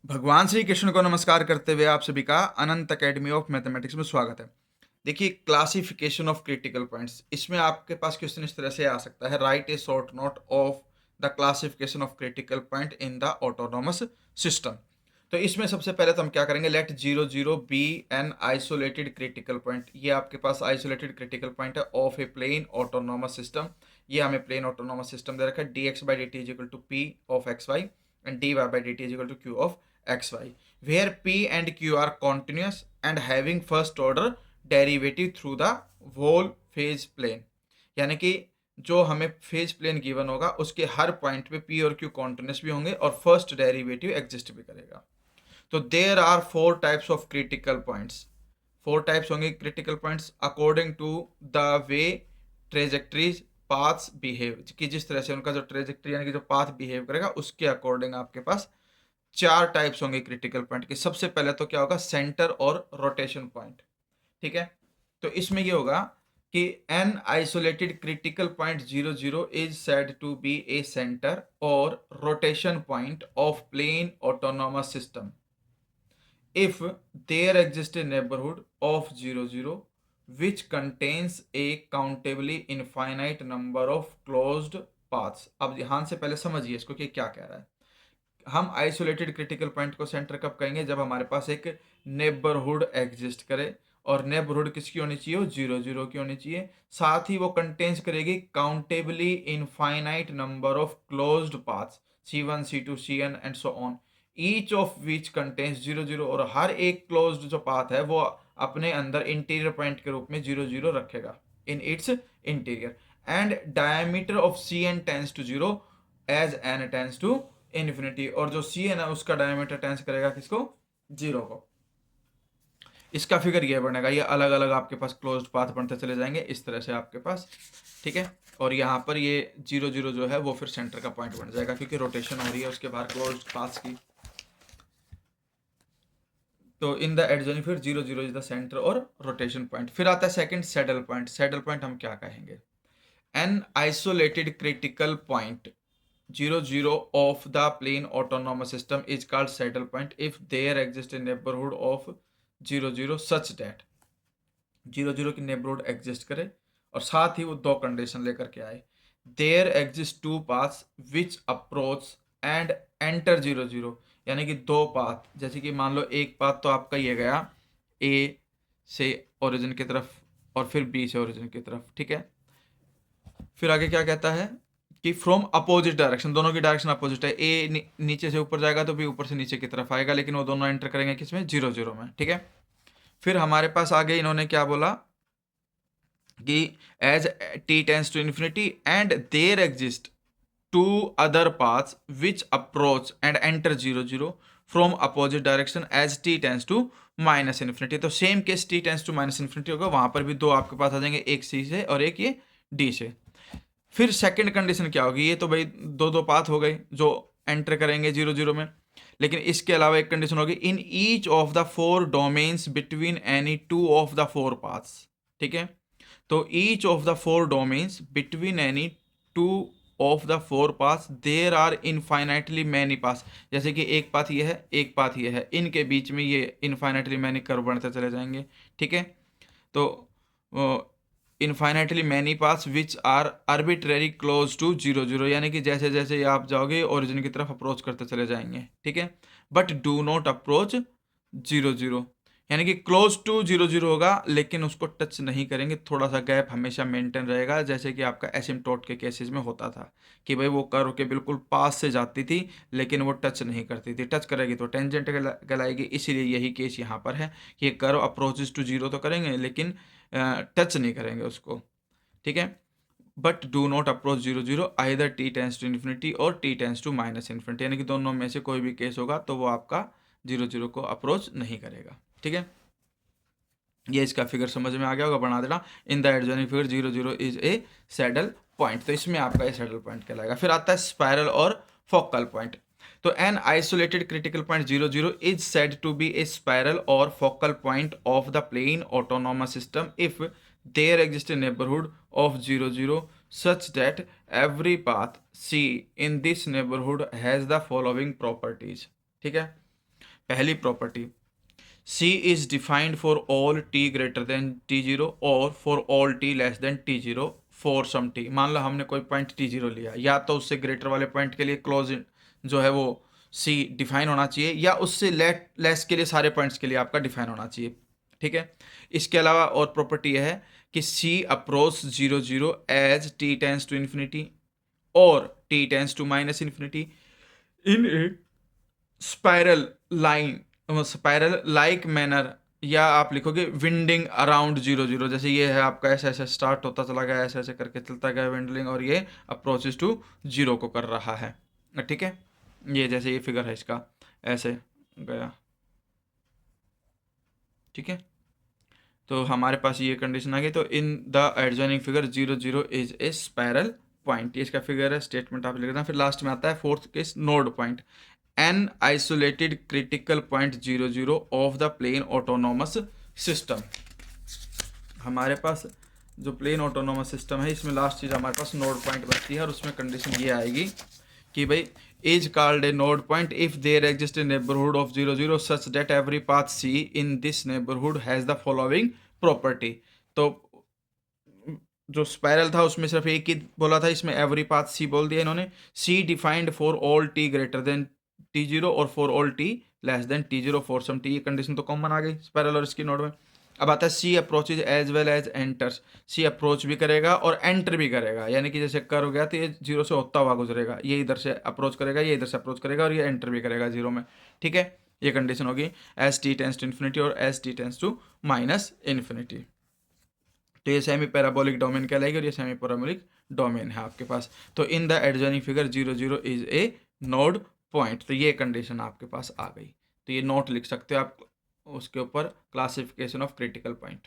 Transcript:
भगवान श्री कृष्ण को नमस्कार करते हुए आप सभी का अनंत अकेडमी ऑफ मैथमेटिक्स में स्वागत है। देखिए, क्लासिफिकेशन ऑफ क्रिटिकल पॉइंट्स, इसमें आपके पास क्वेश्चन इस तरह से आ सकता है। Write a short note of the classification of critical point in the autonomous system. तो इसमें सबसे पहले तो हम क्या करेंगे, let 0 0 be an isolated critical point. ये आपके पास आइसोलेटेड क्रिटिकल पॉइंट है of a plane autonomous system. ये हमें प्लेन ऑटोनोमस सिस्टम दे रखा है, d x by d t is equal to p of x y and d y by d t is equal to q of xy, where p and q are continuous and having first order derivative through the whole phase plane। यानी कि जो हमें phase plane given होगा उसके हर point पे p और q continuous भी होंगे और फर्स्ट डेरिवेटिव एग्जिस्ट भी करेगा। तो there are four types of critical points. Four types होंगे critical points according to the way trajectories paths behave, कि जिस तरह से उनका जो ट्रेजेक्ट्री यानी कि जो पाथ बिहेव करेगा उसके अकॉर्डिंग आपके पास चार टाइप्स होंगे क्रिटिकल पॉइंट के। सबसे पहले तो क्या होगा, सेंटर और रोटेशन पॉइंट। ठीक है, तो इसमें ये होगा कि an isolated critical point 0 0 is said to be a centre और rotation point of plane autonomous system if there exists a neighborhood of 0 0 which contains a countably infinite number of closed paths। अब ध्यान से पहले समझिए इसको कि क्या कह रहा है। हम आइसोलेटेड क्रिटिकल पॉइंट को सेंटर कब कहेंगे, जब हमारे पास एक नेबरहुड एग्जिस्ट करे और नेबरहुड किसकी होनी चाहिए, वो 0 0 की होनी चाहिए। साथ ही वो कंटेन्स करेगी countably infinite number of closed paths C1 C2 CN and so on, each of which contains 0 0, और हर एक क्लोज्ड जो पाथ है वो अपने अंदर इंटीरियर पॉइंट के रूप में 0 0 रखेगा in its interior, and diameter of CN tends to 0 as n tends to infinity, और जो सी है ना उसका डायमीटर टेंस करेगा किसको, 0 को। इसका फिगर ये बनेगा, ये अलग अलग आपके पास क्लोज्ड पाथ बनते चले जाएंगे इस तरह से आपके पास। ठीक है, और यहाँ पर ये 0 0 जो है वो फिर सेंटर का पॉइंट बन जाएगा क्योंकि रोटेशन हो रही है उसके बाहर क्लोज्ड पाथ्स की। तो इन द एडजॉइनिंग फिर 0 0 इज द सेंटर और रोटेशन पॉइंट। फिर आता है second saddle point. Saddle point हम क्या कहेंगे, N isolated critical point 0 0 of the plane autonomous system is called saddle point if there exists a neighborhood of 0 0 such that 0 0 की neighbourhood exist करे और साथ ही वो दो कंडीशन लेकर के आए। There exist two paths which approach and enter 0 0, यानी कि दो पाथ, जैसे कि मान लो एक पाथ तो आपका ये गया ए से ओरिजिन की तरफ और फिर बी से ओरिजिन की तरफ। ठीक है, फिर आगे क्या कहता है कि फ्रॉम अपोजिट डायरेक्शन, दोनों की डायरेक्शन अपोजिट है। ए नीचे से ऊपर जाएगा तो बी ऊपर से नीचे की तरफ आएगा, लेकिन वो दोनों एंटर करेंगे किसमें, 0 0 में। ठीक है, फिर हमारे पास आगे इन्होंने क्या बोला कि as t tends to infinity and there exist two other paths which approach and enter 0 0 from opposite direction as t tends to minus infinity. तो same case t tends to minus infinity होगा, वहां पर भी दो आपके पास आ जाएंगे, एक सी से और एक ये डी से। फिर सेकंड कंडीशन क्या होगी, ये तो भाई दो दो पाथ हो गए जो एंटर करेंगे 0 0 में, लेकिन इसके अलावा एक कंडीशन होगी, in each of the four domains between any two of the four paths. ठीक है, तो each of the four domains between any two of the four paths there are infinitely many paths. जैसे कि एक path ये है, एक path ये है, इनके बीच में ये इनफाइनाइटली मैनी कर्व बनते चले जाएंगे। ठीक है, तो infinitely many paths which are arbitrary close to 0 0, यानी कि जैसे जैसे आप जाओगे ओरिजिन की तरफ अप्रोच करते चले जाएंगे। ठीक है, बट डू नॉट अप्रोच 0 0, यानी कि क्लोज टू 0 0 होगा लेकिन उसको टच नहीं करेंगे, थोड़ा सा गैप हमेशा मेंटेन रहेगा, जैसे कि आपका एसिम्प्टोट के केसेस में होता था कि भाई वो कर्व के बिल्कुल पास से जाती थी लेकिन वो टच नहीं करती थी। टच करेगी तो टेंजेंट कहलाएगी, इसीलिए यही केस यहाँ पर है कि कर्व अप्रोचेस टू 0 तो करेंगे लेकिन टच नहीं करेंगे उसको। ठीक है, but do not approach 0 0 either t tends to infinity और t tends to minus infinity, यानी कि दोनों में से कोई भी केस होगा तो वो आपका 0 0 को अप्रोच नहीं करेगा। ठीक है, ये इसका फिगर समझ में आ गया होगा, बना देना। In the adjoining figure 0 0 is a saddle point, तो इसमें आपका ये सैडल पॉइंट कहलाएगा। फिर आता है स्पाइरल और फोकल पॉइंट। तो an isolated critical point 0 0 is said to be a spiral और focal point of the plane autonomous system if there exist a neighbourhood of 0 0 such that every path C in this neighborhood has the following properties। ठीक है, पहली property, C is defined for all t greater than t0 और for all t less than t0 for some t। मान लो हमने कोई point t0 लिया, या तो उससे ग्रेटर वाले पॉइंट के लिए क्लोज जो है वो C डिफाइन होना चाहिए, या उससे लेस के लिए सारे पॉइंट्स के लिए आपका डिफाइन होना चाहिए। ठीक है, इसके अलावा और प्रॉपर्टी है कि C approach 0 as t tends to infinity और t tends to minus infinity in a spiral line, spiral like manner, या आप लिखोगे विंडिंग अराउंड 0 जैसे ये है आपका, ऐसे ऐसे स्टार्ट होता चला गया, ऐसे ऐसे करके चलता गया विंडलिंग, और ये अप्रोचेस टू 0 को कर रहा है। ठीक है, ये जैसे ये फिगर है इसका ऐसे गया। ठीक है, तो हमारे पास ये कंडीशन आ गई। तो in the adjoining figure 0 is a spiral point, ये इसका फिगर है, स्टेटमेंट आप लिख देना। फिर लास्ट में आता है fourth case, node point, an isolated critical point 0 of the plane autonomous system. हमारे पास जो प्लेन ऑटोनोमस सिस्टम है, इसमें लास्ट चीज़ हमारे पास नोड पॉइंट बनती है, और उसमें कंडीशन ये आएगी कि भाई is called a node point if there exist a neighbourhood of 0 such that every path c in this neighbourhood has the following property. तो जो स्पाइरल था उसमें सिर्फ एक ही बोला था, इसमें एवरी पाथ सी बोल दिया इन्होंने। C defined for all t greater than t0 और for all t less than t0 for some t। ये कंडीशन तो कॉमन आ गई स्पाइरल और इसकी नोड में। अब आता है C approaches as well as enters, C approach भी करेगा और एंटर भी करेगा, यानी कि जैसे कर हो गया तो ये 0 से होता हुआ गुजरेगा, ये इधर से अप्रोच करेगा, ये इधर से अप्रोच करेगा, और ये एंटर भी करेगा 0 में। ठीक है, ये कंडीशन होगी as t tends to infinity और as t tends to minus infinity. तो ये सेमी पैराबोलिक डोमेन कहलाएगी, और ये सेमी पैराबोलिक डोमेन है आपके पास। तो in the adjoining figure 0 is a node point, तो ये कंडीशन आपके पास आ गई। तो ये नोट लिख सकते हो आप उसके ऊपर, क्लासिफिकेशन ऑफ क्रिटिकल पॉइंट।